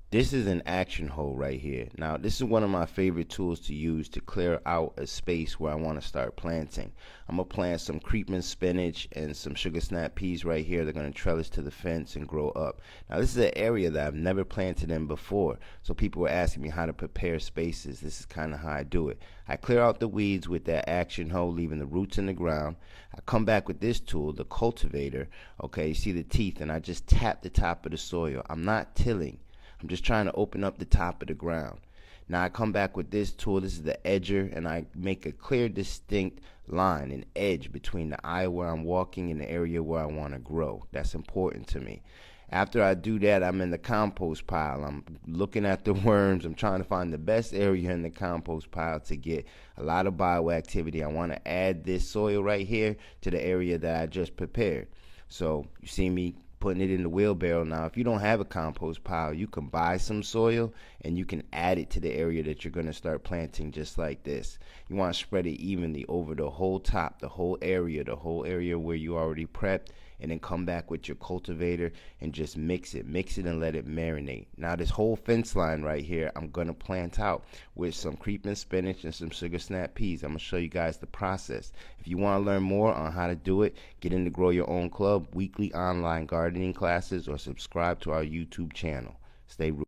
This is an action hole right here. Now, this is one of my favorite tools to use to clear out a space where I want to start planting. I'm going to plant some creeping spinach and some sugar snap peas right here. They're going to trellis to the fence and grow up. Now, this is an area that I've never planted in before. So people were asking me how to prepare spaces. This is kind of how I do it. I clear out the weeds with that action hoe, leaving the roots in the ground. I come back with this tool, the cultivator. Okay, you see the teeth, and I just tap the top of the soil. I'm not tilling. I'm just trying to open up the top of the ground. Now I come back with this tool. This is the edger, and I make a clear, distinct line, an edge between the eye where I'm walking and the area where I want to grow. That's important to me. After I do that, I'm in the compost pile. I'm looking at the worms. I'm trying to find the best area in the compost pile to get a lot of bioactivity. I want to add this soil right here to the area that I just prepared. So you see me putting it in the wheelbarrow. Now, if you don't have a compost pile, you can buy some soil and you can add it to the area that you're going to start planting, just like this. You want to spread it evenly over the whole top, the whole area where you already prepped, and then come back with your cultivator and just mix it and let it marinate. Now this whole fence line right here, I'm going to plant out with some creeping spinach and some sugar snap peas. I'm going to show you guys the process. If you want to learn more on how to do it, get in the Grow Your Own Club weekly online gardening classes, or subscribe to our YouTube channel. Stay rooted.